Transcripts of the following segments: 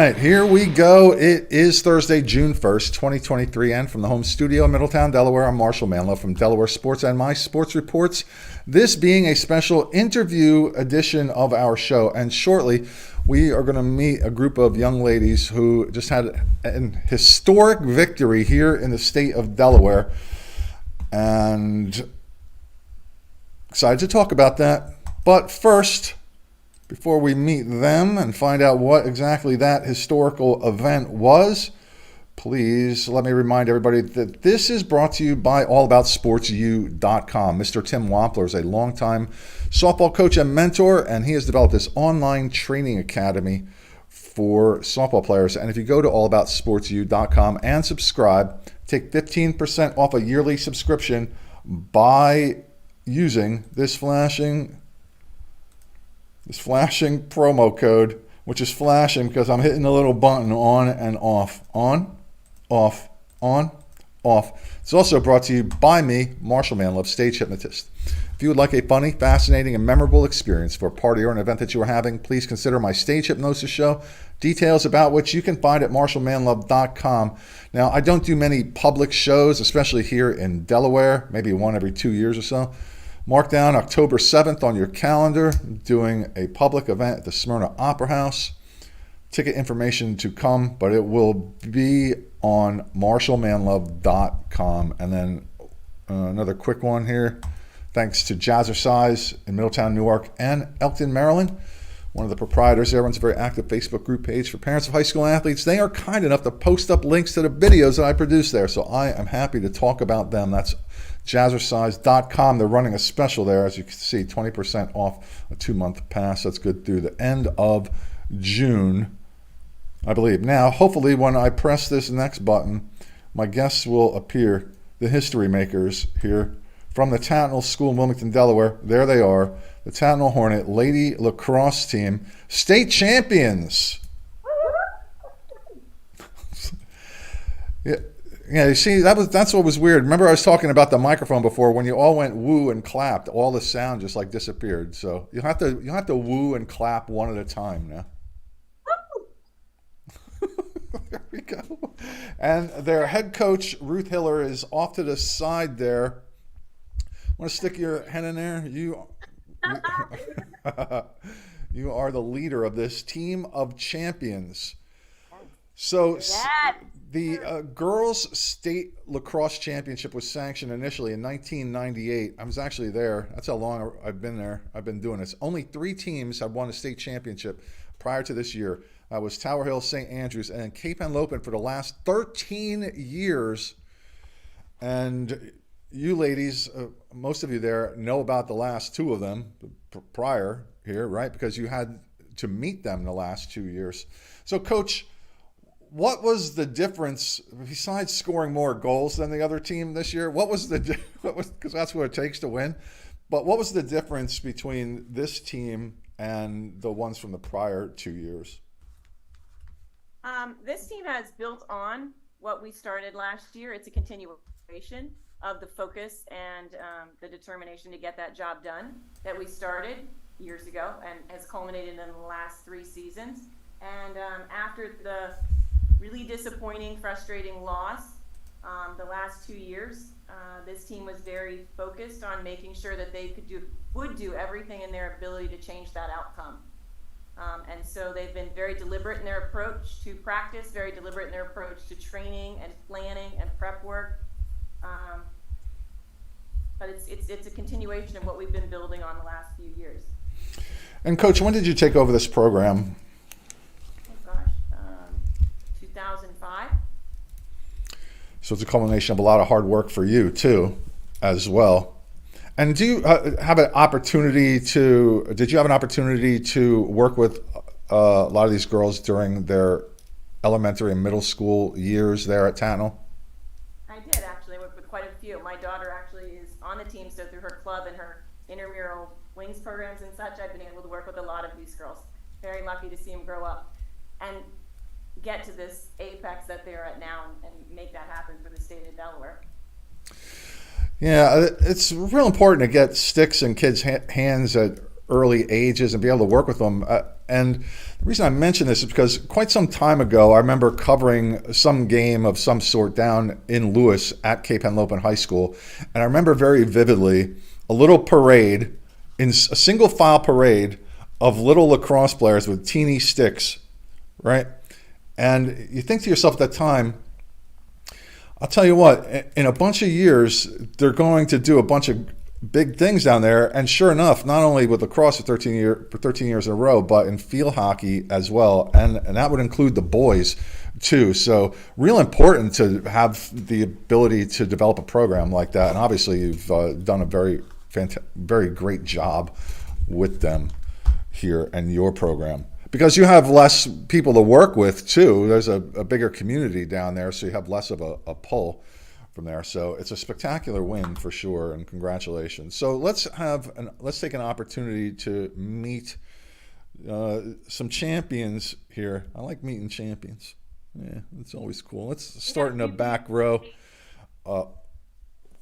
right, here we go. It is Thursday, June 1st, 2023, and from the home studio in Middletown, Delaware, I'm Marshal Manlove from Delaware Sports and My Sports Reports. This being a special interview edition of our show, and shortly we are going to meet a group of young ladies who just had an historic victory here in the state of Delaware, and excited to talk about that. But first, before we meet them and find out what exactly that historical event was, please let me remind everybody that this is brought to you by allaboutsportsu.com. Mr. Tim Wampler is a longtime softball coach and mentor, and he has developed this online training academy for softball players. And if you go to allaboutsportsu.com and subscribe, take 15% off a yearly subscription by using this flashing promo code, which is flashing because I'm hitting the little button on and off. On, off, on, off. It's also brought to you by me, Marshal Manlove, stage hypnotist. If you would like a funny, fascinating, and memorable experience for a party or an event that you are having, please consider my stage hypnosis show, details about which you can find at marshalmanlove.com. Now, I don't do many public shows, especially here in Delaware, maybe one every 2 years or so. Mark down October 7th on your calendar, doing a public event at the Smyrna Opera House. Ticket information to come, but it will be on marshalmanlove.com. And then another quick one here. Thanks to Jazzercise in Middletown, Newark, and Elkton, Maryland. One of the proprietors there runs a very active Facebook group page for parents of high school athletes. They are kind enough to post up links to the videos that I produce there, so I am happy to talk about them. That's jazzercise.com. They're running a special there, as you can see, 20% off a 2-month pass. That's good through the end of June, I believe. Now, hopefully, when I press this next button, my guests will appear, the history makers here from the Tatnall School in Wilmington, Delaware. There they are, the Tatnall Hornet Lady Lacrosse team, state champions. Yeah, you see, that's what was weird. Remember I was talking about the microphone before. When you all went woo and clapped, all the sound just like disappeared. So you'll have to woo and clap one at a time now. There we go. And their head coach, Ruth Hiller, is off to the side there. Want to stick your head in there? You are the leader of this team of champions. So the girls' state lacrosse championship was sanctioned initially in 1998. I was actually there. That's how long I've been there. I've been doing this. Only 3 teams have won a state championship prior to this year. That was Tower Hill, St. Andrews, and Cape Henlopen for the last 13 years. And you ladies, most of you there know about the last 2 of them prior here, right? Because you had to meet them the last 2 years. So, Coach, what was the difference besides scoring more goals than the other team this year? Because that's what it takes to win. But what was the difference between this team and the ones from the prior 2 years? This team has built on what we started last year. It's a continuation of the focus and the determination to get that job done that we started years ago and has culminated in the last 3 seasons. And after the really disappointing, frustrating loss the last 2 years, this team was very focused on making sure that they would do everything in their ability to change that outcome. And so they've been very deliberate in their approach to practice, very deliberate in their approach to training and planning and prep work. But it's a continuation of what we've been building on the last few years. And Coach, when did you take over this program? 2005. So it's a culmination of a lot of hard work for you too, as well. And do you have an opportunity to work with a lot of these girls during their elementary and middle school years there at Tatnall? I did actually. I worked with quite a few. My daughter actually is on the team, so through her club and her intramural wings programs and such, I've been able to work with a lot of these girls. Very lucky to see them grow up and get to this apex that they're at now and make that happen for the state of Delaware. Yeah, it's real important to get sticks in kids' hands at early ages and be able to work with them. And the reason I mention this is because quite some time ago, I remember covering some game of some sort down in Lewis at Cape Henlopen High School. And I remember very vividly a little parade, in a single file parade of little lacrosse players with teeny sticks, right? And you think to yourself at that time, I'll tell you what, in a bunch of years, they're going to do a bunch of big things down there. And sure enough, not only with lacrosse for 13 years in a row, but in field hockey as well. And that would include the boys too. So real important to have the ability to develop a program like that. And obviously you've done a very great job with them here and your program. Because you have less people to work with too. There's a bigger community down there, so you have less of a pull from there. So it's a spectacular win for sure, and congratulations. So let's take an opportunity to meet some champions here. I like meeting champions. Yeah, it's always cool. Let's start in the back row,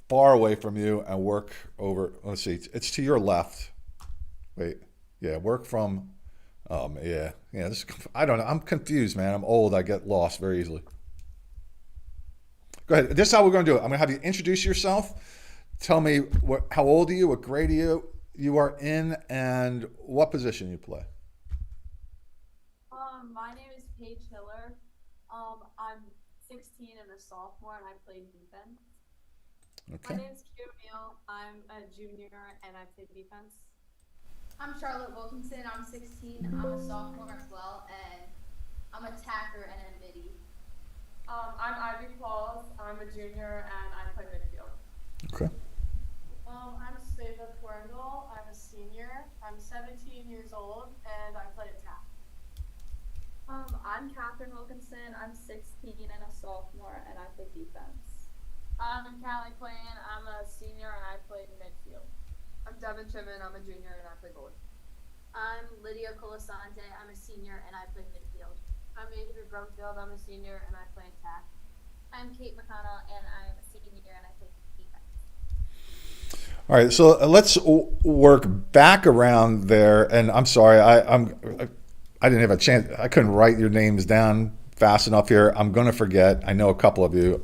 far away from you, and work over. Let's see, it's to your left. Wait, yeah, work from. Yeah. I don't know. I'm confused, man. I'm old. I get lost very easily. Go ahead. This is how we're going to do it. I'm going to have you introduce yourself. Tell me how old are you, what grade you are in, and what position you play. My name is Paige Hiller. I'm 16 and a sophomore, and I play defense. Okay. My name's Camille. I'm a junior, and I play defense. I'm Charlotte Wilkinson. I'm 16. I'm a sophomore as well, and I'm a tacker and a midi. I'm Ivy Qualls. I'm a junior, and I play midfield. Okay. I'm Svava. I'm a senior. I'm 17 years old, and I play attack. I'm Kathryn Wilkinson. I'm 16 and a sophomore, and I play defense. I'm Callie Clayton. I'm a senior, and I play midfield. I'm Devon. I'm a junior and I play goalie. I'm Lydia Colasante. I'm a senior and I play midfield. I'm Avery Brumfield. I'm a senior, and I play attack. I'm McConnel, and I'm a senior, and I play defense. All right, so let's work back around there. And I'm sorry, I didn't have a chance. I couldn't write your names down fast enough here. I'm going to forget. I know a couple of you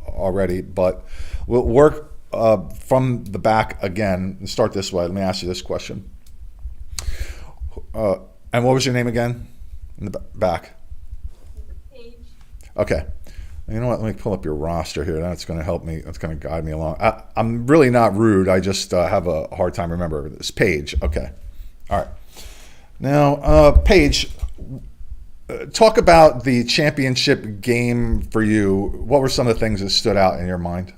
already, but we'll work from the back again and start this way. Let me ask you this question. And what was your name again? In the back. Paige. Okay. You know what? Let me pull up your roster here. That's going to help me. That's going to guide me along. I'm really not rude. I just have a hard time remembering this. Paige. Okay. All right. Now, Paige, talk about the championship game for you. What were some of the things that stood out in your mind?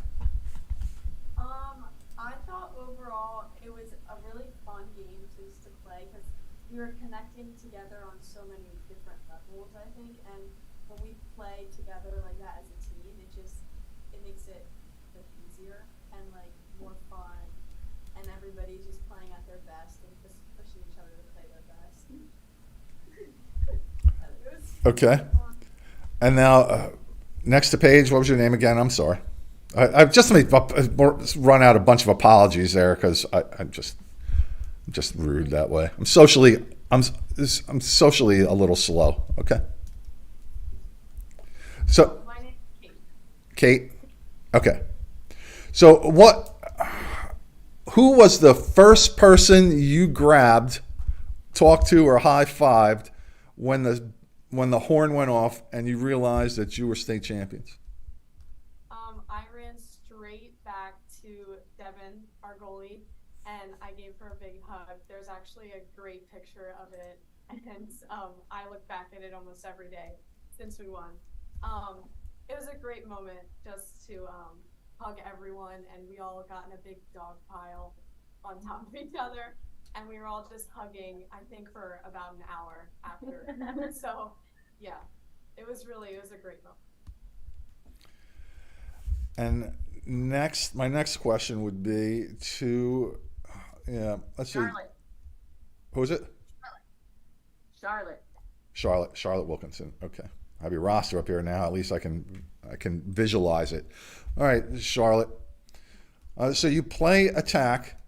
I thought overall it was a really fun game to play because we were connecting together on so many different levels, I think, and when we play together like that as a team, it makes it like easier and like more fun, and everybody's just playing at their best and just pushing each other to play their best. Okay. And now, next to Paige, what was your name again? I'm sorry. I've just run out a bunch of apologies there because I'm just rude that way. I'm socially a little slow. Okay. So, My name's Kate. Kate. Okay. So who was the first person you grabbed, talked to, or high-fived when the horn went off and you realized that you were state champions? I ran straight back to Devon, our goalie, and I gave her a big hug. There's actually a great picture of it, and I look back at it almost every day since we won. It was a great moment just to hug everyone, and we all got in a big dog pile on top of each other, and we were all just hugging, I think, for about an hour after. So, yeah, it was a great moment. And my next question would be to, let's see. Charlotte. Who is it? Charlotte Wilkinson. Okay. I have your roster up here now. At least I can visualize it. All right, Charlotte. So you play attack.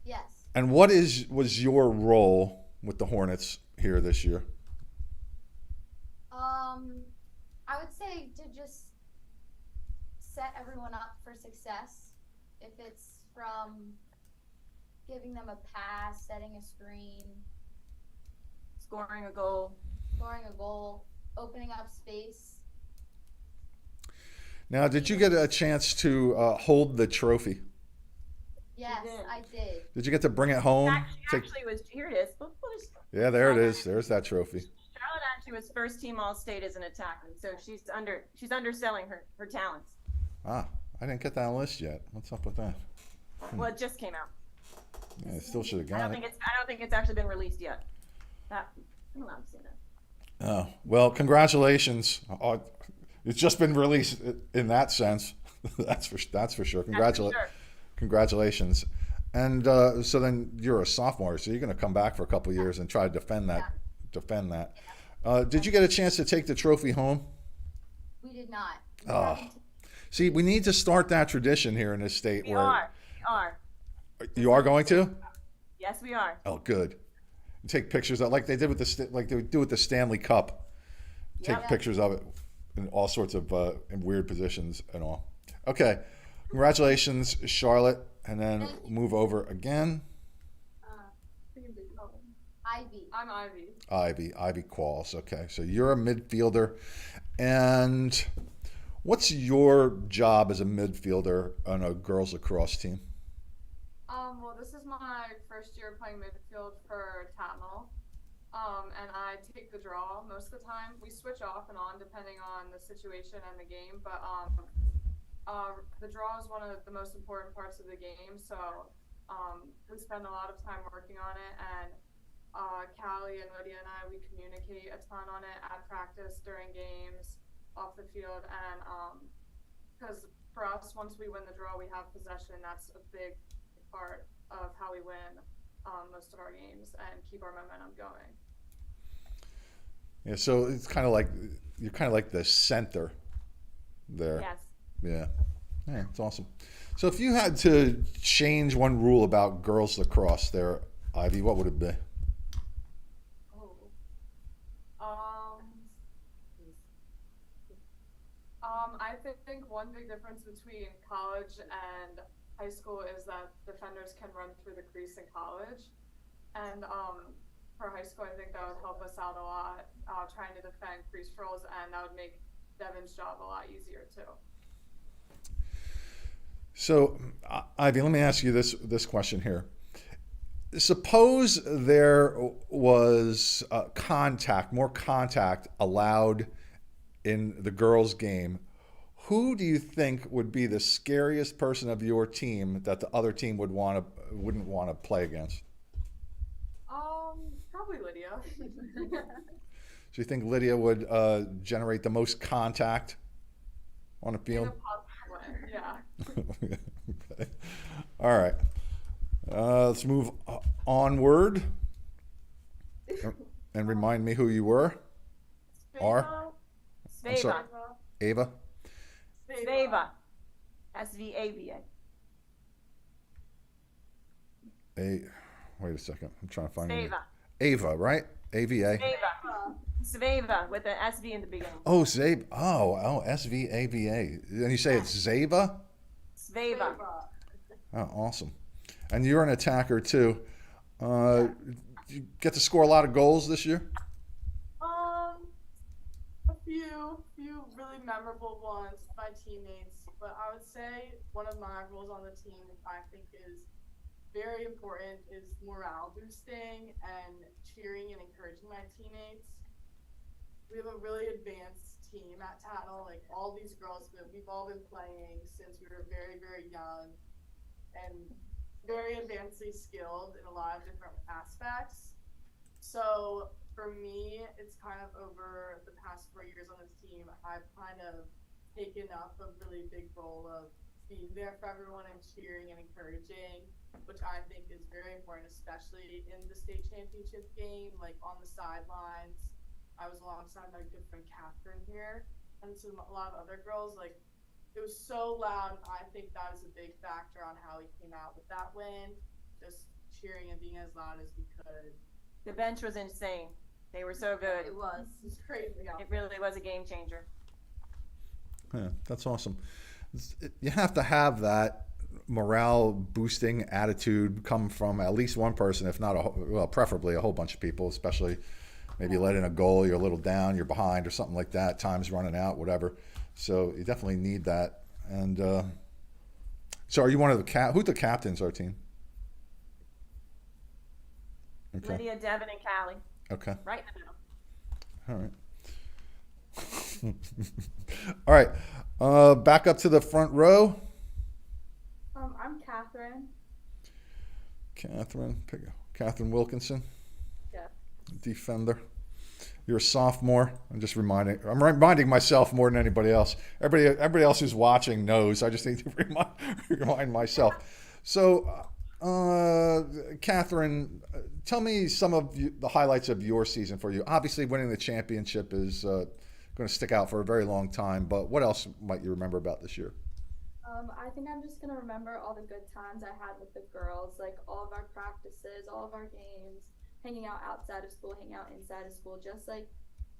Yes. And what was your role with the Hornets here this year? I would say to just set everyone up for success. If it's from giving them a pass, setting a screen, Scoring a goal. scoring a goal, opening up space. Now, did you get a chance to hold the trophy? Yes, did. I did. Did you get to bring it home? She actually was, here it is. Yeah, there it is. There's that trophy. Charlotte actually was first team All-State as an attacker, so she's underselling her talents. Ah, I didn't get that list yet. What's up with that? Well, it just came out. Yeah, I still should have I got don't it. think it's actually been released yet. I'm allowed to say that. Oh, well, congratulations. It's just been released in that sense. That's for sure. That's for sure. Congratulations. And so then you're a sophomore, so you're going to come back for a couple of years and try to defend that. Did you get a chance to take the trophy home? We did not. Oh. See, we need to start that tradition here in this state. We are. You are going to? Yes, we are. Oh, good. Take pictures of, like they did with like they do with the Stanley Cup. Take Yep. pictures of it in all sorts of in weird positions and all. Okay, congratulations, Charlotte, and then move over again. Ivy. I'm Ivy. Ivy Qualls. Okay, so you're a midfielder, and what's your job as a midfielder on a girls lacrosse team? Well, this is my first year playing midfield for Tatnall. And I take the draw most of the time. We switch off and on depending on the situation and the game, but the draw is one of the most important parts of the game. So we spend a lot of time working on it, and Callie and Lydia and I, we communicate a ton on it at practice, during games, off the field, and because for us, once we win the draw, we have possession. That's a big part of how we win most of our games and keep our momentum going. Yeah, so it's kind of like you're kind of like the center there. Yes. Yeah, it's awesome. So if you had to change one rule about girls lacrosse there, Ivy, what would it be? I think one big difference between college and high school is that defenders can run through the crease in college, and for high school, I think that would help us out a lot, trying to defend crease rolls, and that would make Devon's job a lot easier too. So, Ivy, let me ask you this question here. Suppose there was more contact allowed in the girls' game. Who do you think would be the scariest person of your team that the other team wouldn't want to play against? Probably Lydia. So you think Lydia would generate the most contact on the field? In a positive way, yeah. Okay. All right. Let's move onward. And remind me who you were. Are? I'm sorry. Svava. Ava? Svava. S-V-A-V-A. Wait a second. I'm trying to find it. Svava. Ava, right? A-V-A. Svava. Svava with an S-V in the beginning. Oh, Zave. Oh, S-V-A-V-A. And you say it's Zava? Svava. Oh, awesome. And you're an attacker, too. You get to score a lot of goals this year? A few really memorable ones with my teammates, but I would say one of my roles on the team I think is very important is morale boosting and cheering and encouraging my teammates. We have a really advanced team at Tatnall, like all these girls that we've all been playing since we were very, very young and very advancedly skilled in a lot of different aspects. So for me, it's kind of over the past 4 years on this team, I've kind of taken up a really big role of being there for everyone and cheering and encouraging, which I think is very important, especially in the state championship game, like on the sidelines. I was alongside my good friend Kathryn here, and a lot of other girls, like, it was so loud. I think that was a big factor on how we came out with that win, just cheering and being as loud as we could. The bench was insane. They were so good. It was. It's crazy. It really was a game changer. Yeah, that's awesome. You have to have that morale boosting attitude come from at least one person, if not preferably a whole bunch of people, especially maybe you let in a goal, you're a little down, you're behind or something like that, time's running out, whatever. So you definitely need that. And so are you one of the who's the captains of our team? Okay. Lydia, Devon, and Callie. Okay. Right in the middle. All right. All right. Back up to the front row. I'm Kathryn. Kathryn Wilkinson. Yeah. Defender. You're a sophomore. I'm reminding myself more than anybody else. Everybody else who's watching knows. I just need to remind myself. So, Kathryn, tell me some of the highlights of your season for you. Obviously, winning the championship is going to stick out for a very long time, but what else might you remember about this year? I think I'm just gonna remember all the good times I had with the girls, like all of our practices, all of our games, hanging out outside of school, hanging out inside of school. Just like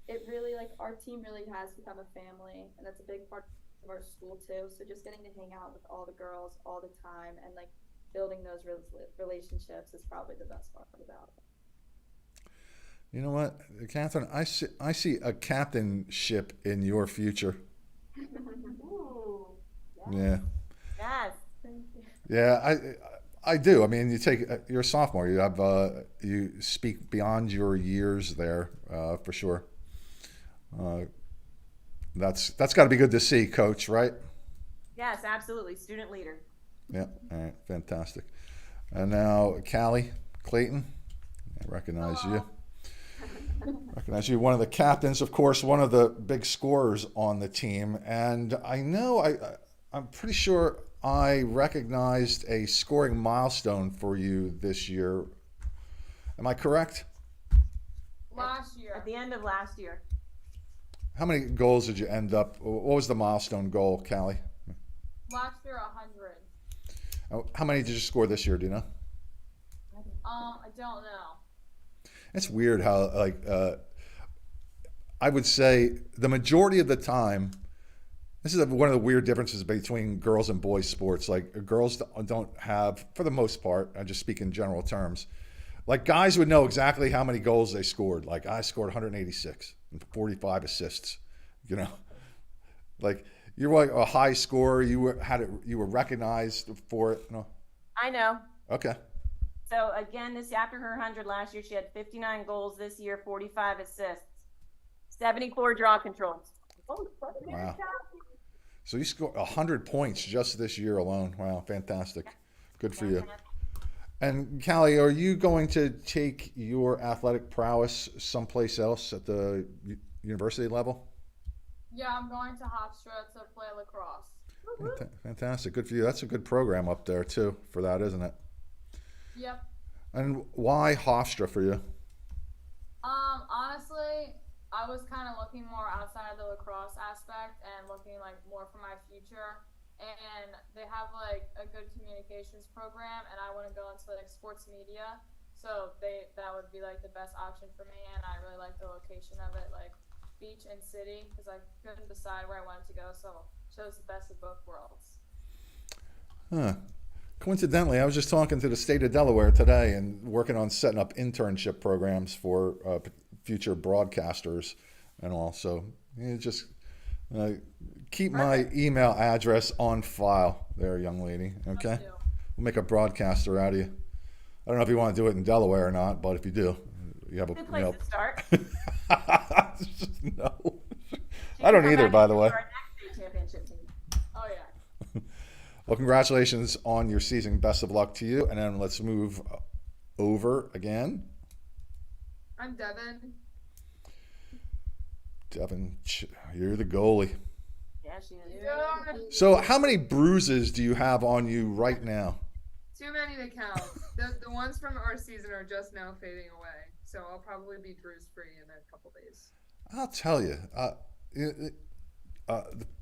it really, like our team really has become a family, and that's a big part of our school too. So just getting to hang out with all the girls all the time and like building those relationships is probably the best part about it. You know what, Kathryn? I see a captainship in your future. Ooh. Yeah. Yes. Thank you. Yeah, I do. I mean, you're a sophomore. You have you speak beyond your years there for sure. That's got to be good to see, Coach. Right? Yes, absolutely. Student leader. Yeah. All right. Fantastic. And now, Clayton. I recognize you. Recognize you, one of the captains, of course, one of the big scorers on the team, and I know I'm pretty sure I recognized a scoring milestone for you this year. Am I correct? Last year. At the end of last year. How many goals did you end up? What was the milestone goal, Callie? Last year, 100. How many did you score this year? Do you know? I don't know. It's weird how I would say the majority of the time. This is one of the weird differences between girls and boys sports. Like girls don't have, for the most part, I just speak in general terms, like guys would know exactly how many goals they scored. Like I scored 186 and 45 assists, you know, like you were like a high scorer. You were recognized for it. No? I know. Okay. So again, after her 100 last year, she had 59 goals this year, 45 assists, 74 draw controls. Wow. So you scored 100 points just this year alone. Wow, fantastic. Good for you. And Callie, are you going to take your athletic prowess someplace else at the university level? Yeah, I'm going to Hofstra to play lacrosse. Fantastic. Good for you. That's a good program up there too for that, isn't it? Yep. And why Hofstra for you? Honestly, I was kind of looking more outside of the lacrosse aspect and looking like more for my future. And they have like a good communications program, and I want to go into like sports media. So that would be like the best option for me, and I really like the location of it, like beach and city, because I couldn't decide where I wanted to go. So chose the best of both worlds. Huh. Coincidentally, I was just talking to the state of Delaware today and working on setting up internship programs for future broadcasters and all. So just keep my email address on file there, young lady. Okay? We'll make a broadcaster out of you. I don't know if you want to do it in Delaware or not, but if you do, you have a Good place to start. No. I don't either, by the way. Our next state championship team. Oh yeah. Well, congratulations on your season. Best of luck to you. And then let's move over again. I'm Devon. Devon, you're the goalie. Yeah, she is. Yeah. So how many bruises do you have on you right now? Too many to count. The ones from our season are just now fading away, so I'll probably be bruise free in a couple days. I'll tell you, the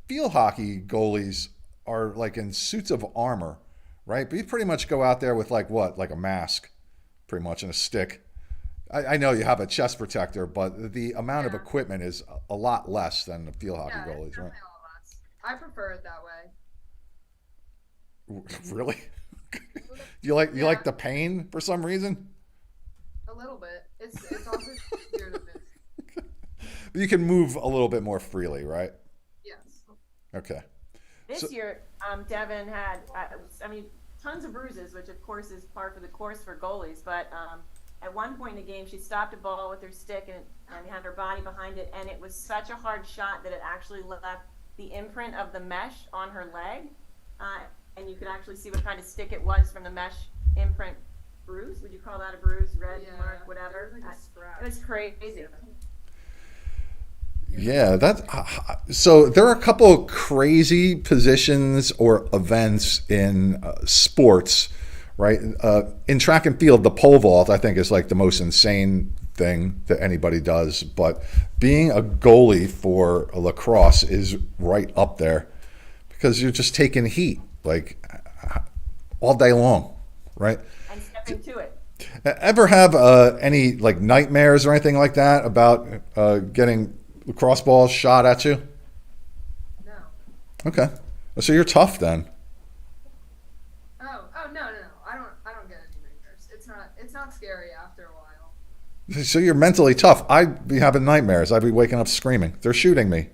field hockey goalies are like in suits of armor, right? But you pretty much go out there with like what? Like a mask, pretty much, and a stick. I know you have a chest protector, but the amount of Yeah. equipment is a lot less than the field hockey Yeah, it's goalies, right? definitely a lot less. I prefer it that way. Really? You like Yeah. the pain for some reason? A little bit. It's also easier to move. But you can move a little bit more freely, right? Yes. Okay. This So- year, Devon had, tons of bruises, which of course is par for the course for goalies. But at one point in the game, she stopped a ball with her stick and had her body behind it, and it was such a hard shot that it actually left the imprint of the mesh on her leg, and you could actually see what kind of stick it was from the mesh imprint bruise. Would you call that a bruise, red Yeah. mark, whatever? Like a scratch. It was crazy. Yeah, so there are a couple of crazy positions or events in sports, right? In track and field, the pole vault I think is like the most insane thing that anybody does, but being a goalie for a lacrosse is right up there because you're just taking heat like all day long, right? And stepping to it. Ever have any like nightmares or anything like that about getting lacrosse balls shot at you? No. Okay, so you're tough then. Oh no. I don't get any nightmares. It's not scary after a while. So you're mentally tough. I'd be having nightmares. I'd be waking up screaming. They're shooting me.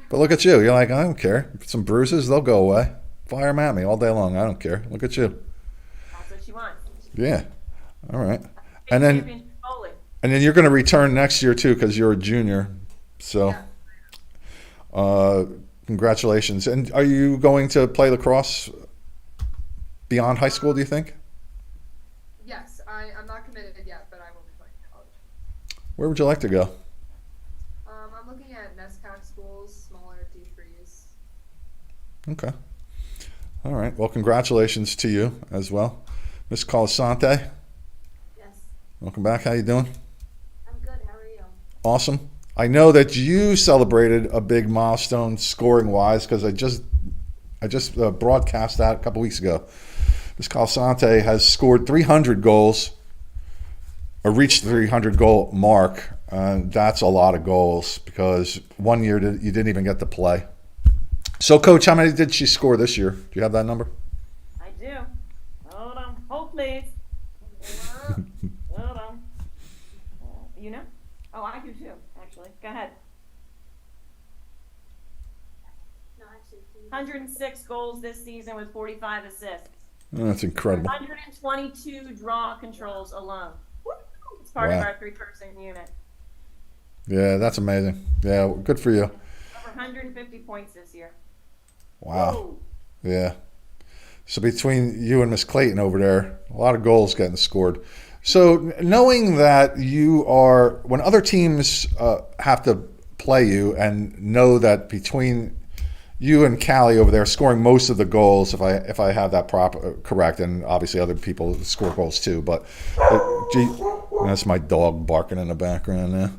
But look at you. You're like, I don't care. Some bruises, they'll go away. Fire them at me all day long. I don't care. Look at you. That's what she wants. Yeah. All right. And then Championship goalie. you're going to return next year too because you're a junior. So congratulations. And are you going to play lacrosse beyond high school, do you think? Yes, I'm not committed yet, but I will be playing college. Where would you like to go? I'm looking at NESCAC schools, smaller D3s. Okay. All right. Well, congratulations to you as well. Miss Colasante, Yes, welcome back. How you doing? I'm good. How are you? Awesome. I know that you celebrated a big milestone scoring-wise because I just broadcast that a couple weeks ago. Miss Colasante has scored 300 goals, or reached the 300 goal mark. That's a lot of goals because one year you didn't even get to play. So, Coach, how many did she score this year? Do you have that number? I do. Hold on. Hold, please. Hold on. You know? Oh, I do too, actually. Go ahead. No, actually, 106 goals this season with 45 assists. Oh, that's incredible. 122 draw controls alone. It's part of Wow. our 3-person unit. Yeah, that's amazing. Yeah, good for you. Over 150 points this year. Wow. Whoa. Yeah. So between you and Miss Clayton over there, a lot of goals getting scored. So knowing that you are, when other teams have to play you and know that between you and Callie over there scoring most of the goals, if I have that correct, and obviously other people score goals too, but that's my dog barking in the background now.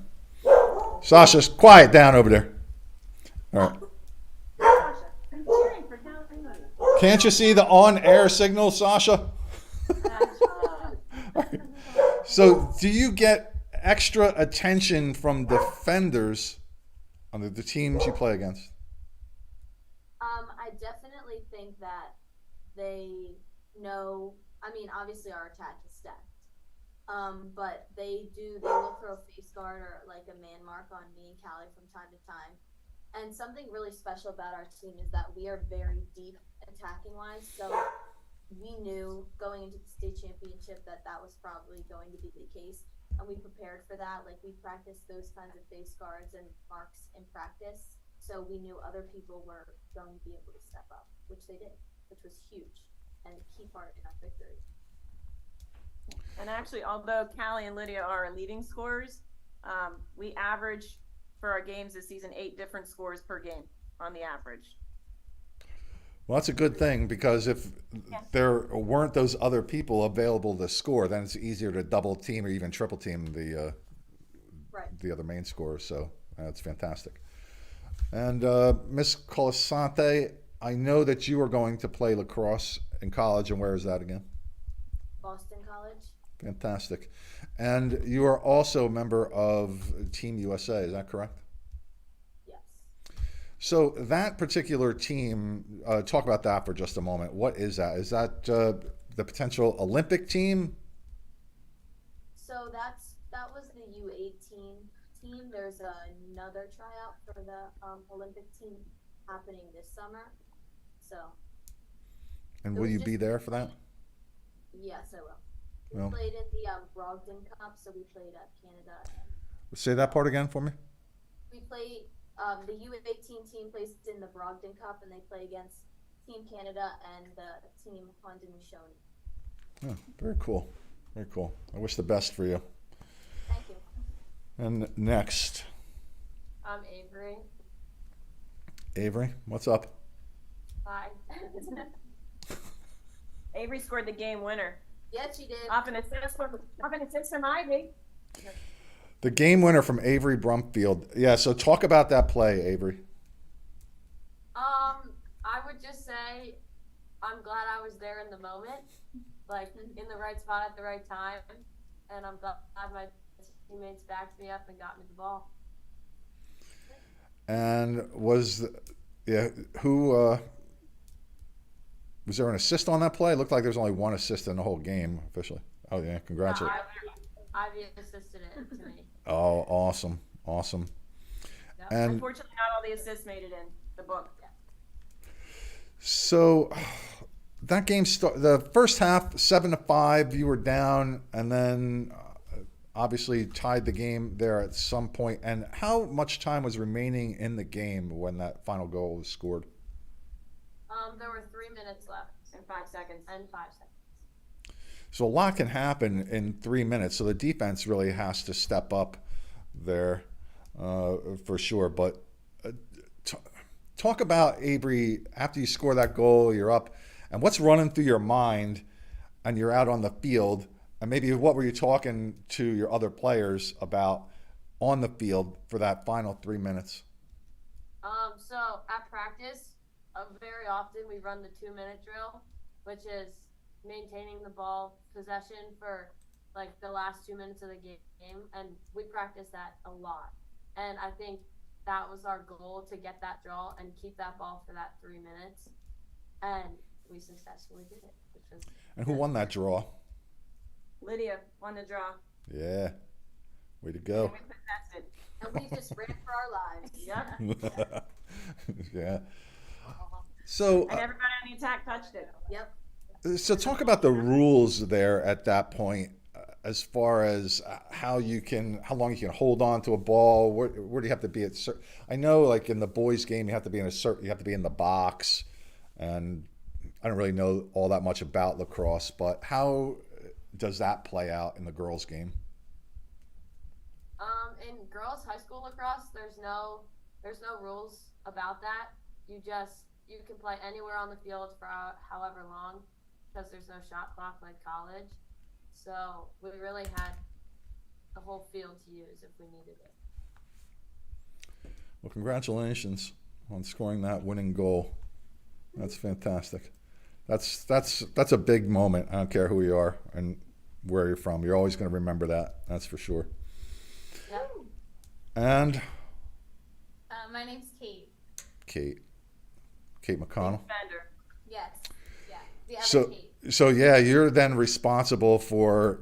Sasha, quiet down over there. All right. Sasha, I'm cheering for Kathryn. Can't you see the on-air signal, Sasha? All right. So, do you get extra attention from defenders on the teams you play against? I definitely think that they know. I mean, obviously our attack is stacked, but they will throw a face guard or like a man mark on me and Callie from time to time. And something really special about our team is that we are very deep attacking wise. So we knew going into the state championship that was probably going to be the case, and we prepared for that. Like we practiced those kinds of face guards and marks in practice. So we knew other people were going to be able to step up, which they did, which was huge and a key part in our victory. And actually, although Callie and Lydia are our leading scorers, we average for our games this season 8 different scores per game on the average. Well, that's a good thing because if there weren't those other people available to score, then it's easier to double team or even triple team the other main scorers. So that's fantastic. And Miss Colasante, I know that you are going to play lacrosse in college, and where is that again? Boston College. Fantastic. And you are also a member of Team USA, is that correct? Yes. So that particular team, talk about that for just a moment. What is that? Is that the potential Olympic team? So that was the U18 team. There's another tryout for the Olympic team happening this summer. So. And it will was you just- be there for that? Yes, I will. We Well, played in the Brogdon Cup, so we played at Canada. And say that part again for me. we played the U18 team plays in the Brogdon Cup, and they play against Team Canada and the team Honda Nishoni. Oh, very cool. Very cool. I wish the best for you. Thank you. And next, I'm Avery. Avery, what's up? Hi. Avery scored the game winner. Yes, she did. Off an assist from Ivy. The game winner from Avery Brumfield. Yeah, so talk about that play, Avery. I would just say I'm glad I was there in the moment, like in the right spot at the right time, and I'm glad my teammates backed me up and got me the ball. And was there an assist on that play? It looked like there was only one assist in the whole game officially. Oh yeah, congratulations. Ivy assisted it to me. Oh, awesome. Yep. And Unfortunately, not all the assists made it in the book. so that game the first half 7-5, you were down, and then obviously tied the game there at some point. And how much time was remaining in the game when that final goal was scored? There were 3 minutes left In 5 seconds. and 5 seconds. So a lot can happen in 3 minutes. So the defense really has to step up there for sure. But talk about Avery after you score that goal, you're up, and what's running through your mind, and you're out on the field, and maybe what were you talking to your other players about on the field for that final 3 minutes? So at practice, very often we run the 2-minute drill, which is maintaining the ball possession for like the last 2 minutes of the game, and we practice that a lot. And I think that was our goal, to get that draw and keep that ball for that 3 minutes, and we successfully did it, which was And who won that draw? Lydia won the draw. Yeah, way to go. And we possessed it. And we just ran for our lives. Yep. Yeah. So And everybody on the attack touched it. Yep. So talk about the rules there at that point, as far as how long you can hold on to a ball. Where do you have to be at? I know, like in the boys' game, you have to be in the box, and I don't really know all that much about lacrosse. But how does that play out in the girls' game? In girls high school lacrosse, there's no rules about that. You can play anywhere on the field for however long, because there's no shot clock like college. So we really had the whole field to use if we needed it. Well, congratulations on scoring that winning goal. That's fantastic. That's a big moment. I don't care who you are and where you're from. You're always going to remember that. That's for sure. Yep. And My name's Kate. Kate McConnell. Defender. Yes. Yeah. The other Kate. So yeah, you're then responsible for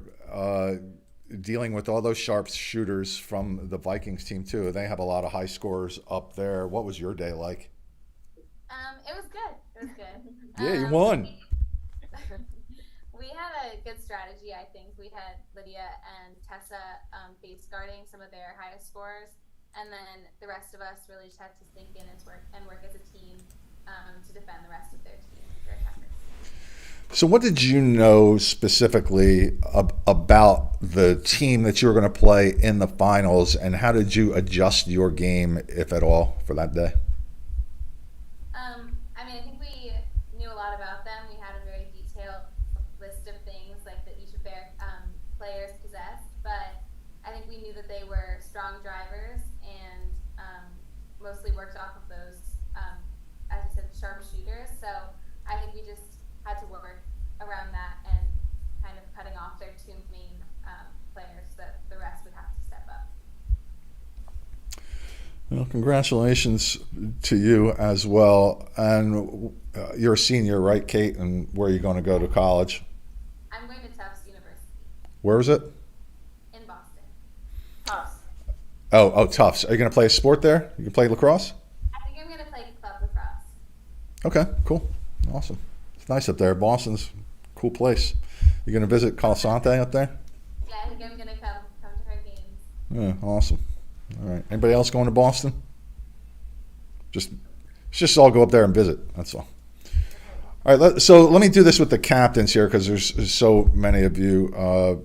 dealing with all those sharpshooters from the Vikings team too. They have a lot of high scorers up there. What was your day like? It was good. It was good. Yeah, you won. We had a good strategy, I think. We had Lydia and Tessa face guarding some of their highest scorers, and then the rest of us really just had to sink in and work as a team to defend the rest of their team, their attackers. So what did you know specifically about the team that you were going to play in the finals, and how did you adjust your game, if at all, for that day? I think we knew a lot about them. We had a very detailed list of things like that each of their players possessed, but I think we knew that they were strong drivers and mostly worked off of those, as I said, sharp shooters. So I think we just had to work around that and kind of cutting off their two main Well, congratulations to you as well. And you're a senior, right, Kate? And where are you going to go to college? I'm going to Tufts University Where is it? in Boston. Tufts. Oh, Tufts. Are you going to play a sport there? You can play lacrosse? I think I'm going to play club lacrosse. Okay, cool. Awesome. It's nice up there. Boston's a cool place. You going to visit Colasante up there? Yeah, I think I'm going to come to her games. Yeah, awesome. All right. Anybody else going to Boston? Just all go up there and visit. That's all. All right. So let me do this with the captains here because there's so many of you.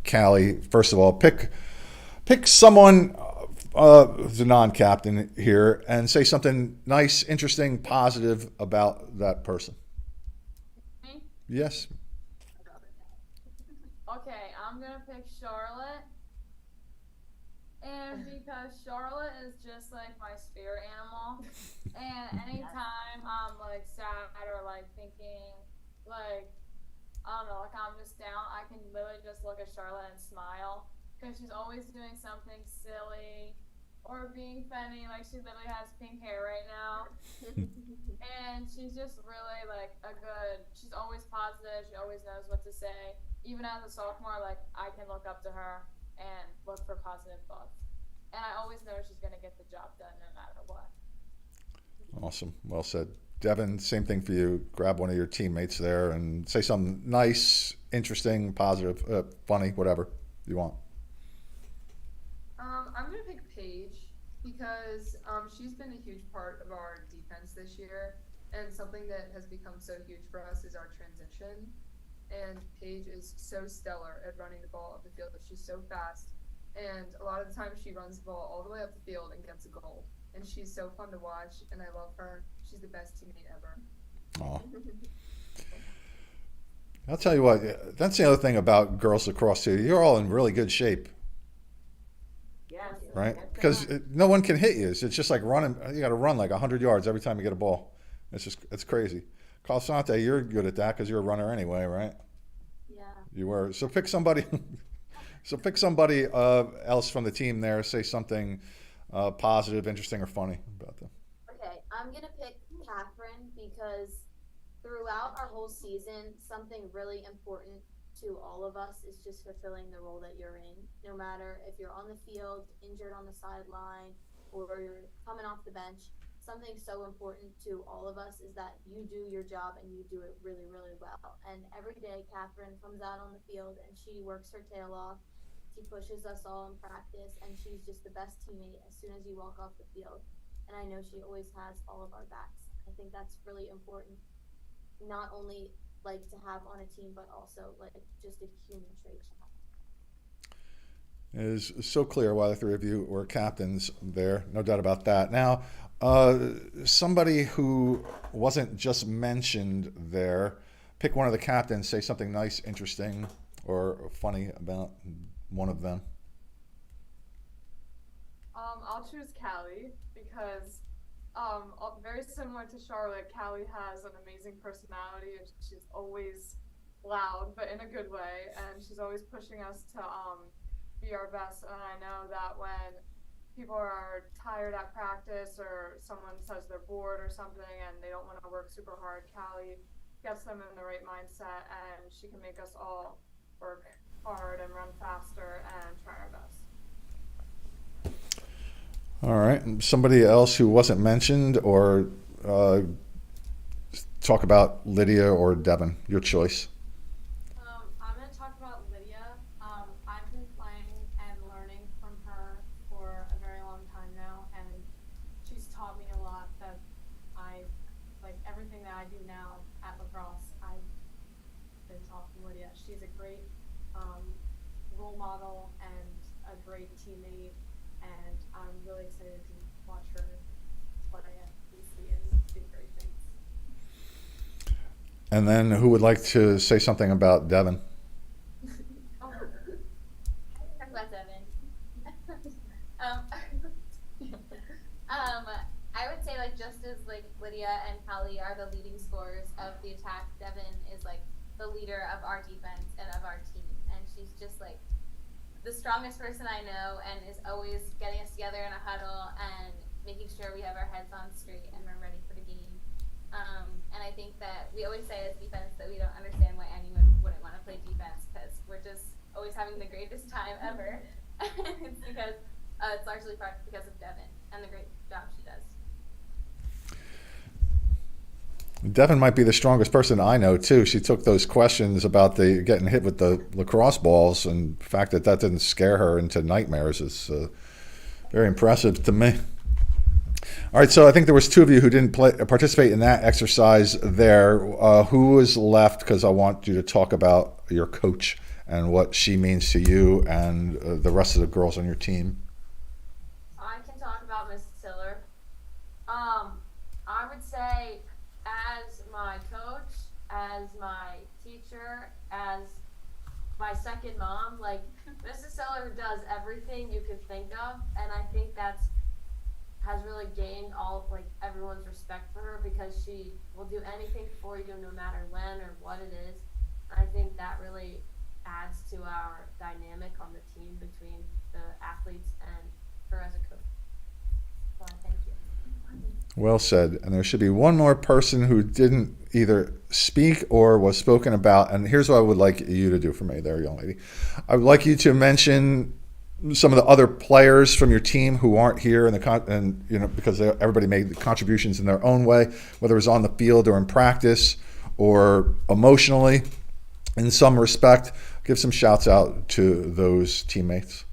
Callie, first of all, pick someone who's a non-captain here and say something nice, interesting, positive about that person. Me? Yes. Okay, I'm gonna pick Charlotte. And because Charlotte is just like my spirit animal. And anytime I'm like sad or like thinking like, I don't know, like I'm just down, I can literally just look at Charlotte and smile. Because she's always doing something silly or being funny. Like she literally has pink hair right now. And she's just really like she's always positive. She always knows what to say. Even as a sophomore, like I can look up to her and look for positive thoughts. And I always know she's going to get the job done no matter what. Awesome. Well said. Devon, same thing for you. Grab one of your teammates there and say something nice, interesting, positive, funny, whatever you want. I'm gonna pick Paige because she's been a huge part of our defense this year, and something that has become so huge for us is our transition. And Paige is so stellar at running the ball up the field. She's so fast, and a lot of the time she runs the ball all the way up the field and gets a goal. And she's so fun to watch, and I love her. She's the best teammate ever. Aw. I'll tell you what, that's the other thing about girls lacrosse too. You're all in really good shape, Yes. right? Yes, Because no one can hit you. It's just like running. You got to run like 100 yards every time you get a ball. It's crazy. Colasante, you're good at that because you're a runner anyway, right? Yeah. You were. So pick somebody. Else from the team there. Say something positive, interesting, or funny about them. Okay, I'm gonna pick Kathryn because throughout our whole season, something really important to all of us is just fulfilling the role that you're in. No matter if you're on the field, injured on the sideline, or you're coming off the bench, something so important to all of us is that you do your job and you do it really, really well. And every day, Kathryn comes out on the field and she works her tail off. She pushes us all in practice, and she's just the best teammate as soon as you walk off the field. And I know she always has all of our backs. I think that's really important, not only like to have on a team, but also like just a human trait to have. It is so clear why the three of you were captains there. No doubt about that. Now, somebody who wasn't just mentioned there, pick one of the captains, say something nice, interesting, or funny about one of them. I'll choose Callie because very similar to Charlotte, Callie has an amazing personality and she's always loud, but in a good way, and she's always pushing us to be our best. And I know that when people are tired at practice or someone says they're bored or something and they don't want to work super hard, Callie gets them in the right mindset, and she can make us all work hard and run faster and try our best. All right. Somebody else who wasn't mentioned, or talk about Lydia or Devon. Your choice. I'm going to talk about Lydia. I've been playing and learning from her for a very long time now, and she's taught me a lot that everything that I do now at lacrosse, I've been taught from Lydia. She's a great role model and a great teammate, and I'm really excited to watch her play at BC and do great things. And then who would like to say something about Devon? Talk about Devon. I would say just as Lydia and Callie are the leading scorers of the attack, Devon is the leader of our defense and of our team, and she's just the strongest person I know and is always getting us together in a huddle and making sure we have our heads on straight and we're ready for the game. And I think that we always say as defense that we don't understand why anyone wouldn't want to play defense because we're just always having the greatest time ever. It's because it's largely because of Devon and the great job she does. Devon might be the strongest person I know too. She took those questions about the getting hit with the lacrosse balls, and the fact that didn't scare her into nightmares is very impressive to me. All right, so I think there was two of you who didn't participate in that exercise there. Who was left? Because I want you to talk about your coach and what she means to you and the rest of the girls on your team. I can talk about Miss Tiller. I would say as my coach, as my teacher, as my second mom, like Mrs. Tiller does everything you could think of, and I think that's has really gained all like everyone's respect for her because she will do anything for you no matter when or what it is. I think that really adds to our dynamic on the team between the athletes and her as a coach. So thank you. Well said. And there should be one more person who didn't either speak or was spoken about. And here's what I would like you to do for me there, young lady. I would like you to mention some of the other players from your team who aren't here and you know, because everybody made contributions in their own way, whether it was on the field or in practice or emotionally in some respect. Give some shouts out to those teammates.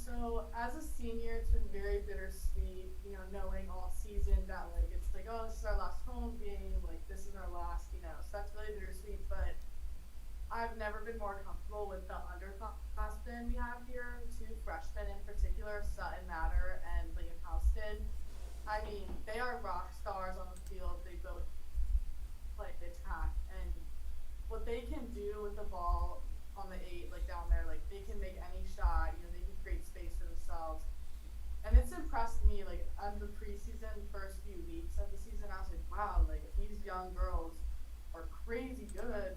So as a senior, it's been very bittersweet, you know, knowing all season that like it's like, oh, this is our last home game, like this is our last, you know, so that's really bittersweet. But I've never been more comfortable with the underclassmen we have here, two freshmen in particular, Sutton Matter and Liam Houston. I mean, they are rock stars on the field. They both play attack, and what they can do with the ball on the 8, like down there, like they can make any shot, you know, they can create space for themselves. And it's impressed me, like on the preseason, first few weeks of the season, I was like, wow, like these young girls are crazy good.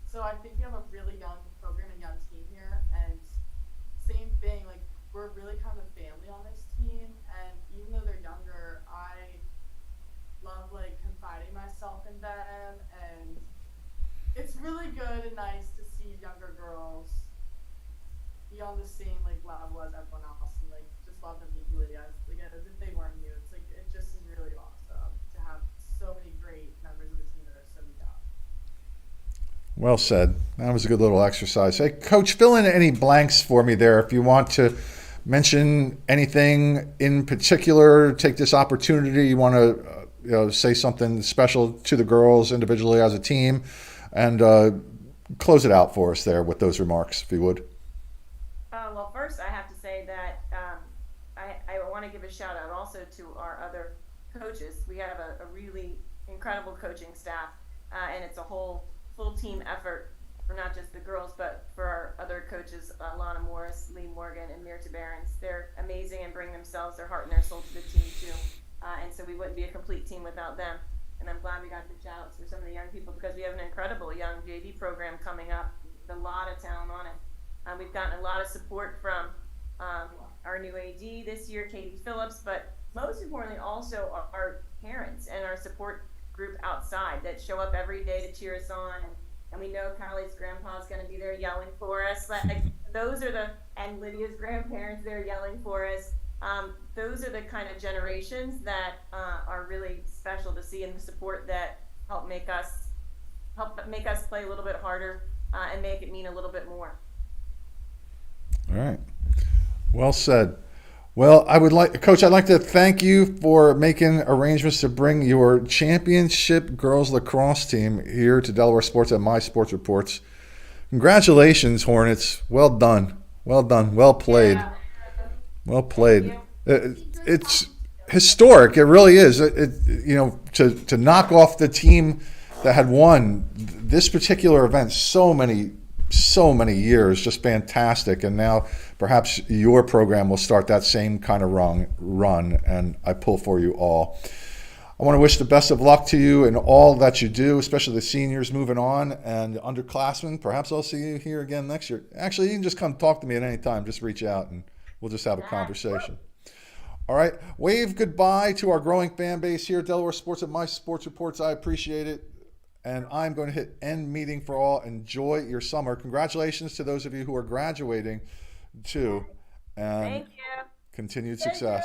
So I think we have a really young program and young team here, and same thing, like we're really kind of a family on this team, and even though they're younger, I love like confiding myself in them, and it's really good and nice to see younger girls be on the same like level as everyone else, and like just love them equally as if they weren't you. It's like it just is really awesome to have so many great members of the team that are so young. Well said. That was a good little exercise. Hey, Coach, fill in any blanks for me there. If you want to mention anything in particular, take this opportunity. You want to say something special to the girls individually as a team, and close it out for us there with those remarks, if you would. Well, first I have to say that I want to give a shout out also to our other coaches. We have a really incredible coaching staff, and it's a whole full team effort for not just the girls, but for our other coaches, Lana Morris, Lee Morgan, and Mirta Behrens. They're amazing and bring themselves, their heart and their soul to the team too. And so we wouldn't be a complete team without them. And I'm glad we got the shout-outs for some of the young people because we have an incredible young JV program coming up with a lot of talent on it. We've gotten a lot of support from our new AD this year, Katie Phillips, but most importantly also our parents and our support group outside that show up every day to cheer us on. And we know Kylie's grandpa's going to be there yelling for us. Like those are and Lydia's grandparents, they're yelling for us. Those are the kind of generations that are really special to see, and the support that help make us play a little bit harder and make it mean a little bit more. All right. Well said. Well, Coach, I'd like to thank you for making arrangements to bring your championship girls lacrosse team here to Delaware Sports and My Sports Reports. Congratulations, Hornets. Well done. Well done. Well played. Yeah. Well played. It's historic. It really is. To knock off the team that had won this particular event so many years, just fantastic. And now perhaps your program will start that same kind of run, and I pull for you all. I want to wish the best of luck to you in all that you do, especially the seniors moving on and underclassmen. Perhaps I'll see you here again next year. Actually, you can just come talk to me at any time. Just reach out and we'll just have a conversation. All right. Wave goodbye to our growing fan base here at Delaware Sports at My Sports Reports. I appreciate it. And I'm going to hit end meeting for all. Enjoy your summer. Congratulations to those of you who are graduating too. And Thank you. continued success.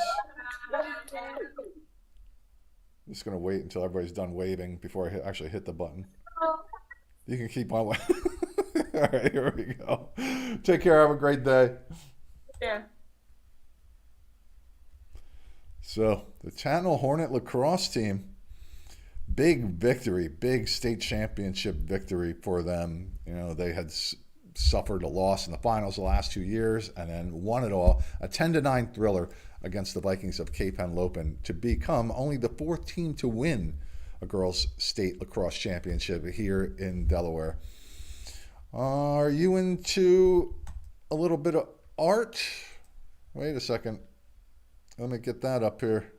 I'm just going to wait until everybody's done waving before I actually hit the button. You can keep on waving. All right, here we go. Take care. Have a great day. Yeah. So the Tatnall Hornet lacrosse team, big victory, big state championship victory for them. You know, they had suffered a loss in the finals the last 2 years and then won it all. A 10-9 thriller against the Vikings of Cape Henlopen to become only the fourth team to win a girls' state lacrosse championship here in Delaware. Are you into a little bit of art? Wait a second. Let me get that up here.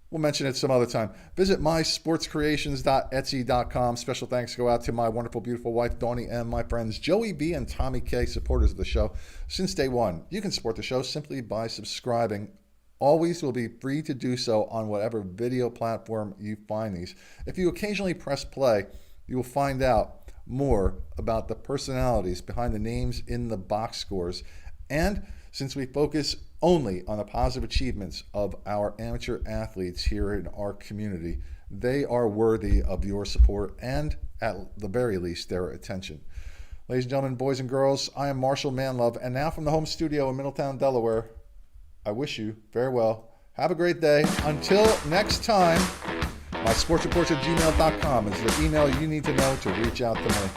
We'll mention it some other time. Visit mysportscreations.etsy.com. Special thanks go out to my wonderful, beautiful wife, Dawnie M., my friends Joey B. and Tommy K., supporters of the show since day one. You can support the show simply by subscribing. Always will be free to do so on whatever video platform you find these. If you occasionally press play, you will find out more about the personalities behind the names in the box scores. And since we focus only on the positive achievements of our amateur athletes here in our community, they are worthy of your support and, at the very least, their attention. Ladies and gentlemen, boys and girls, I am Marshal Manlove, and now from the home studio in Middletown, Delaware, I wish you farewell. Have a great day. Until next time, mysportsreports@gmail.com is the email you need to know to reach out to me.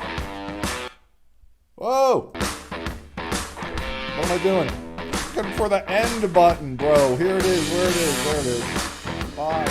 Whoa! What am I doing? Looking for the end button, bro. Here it is. Where it is. Bye.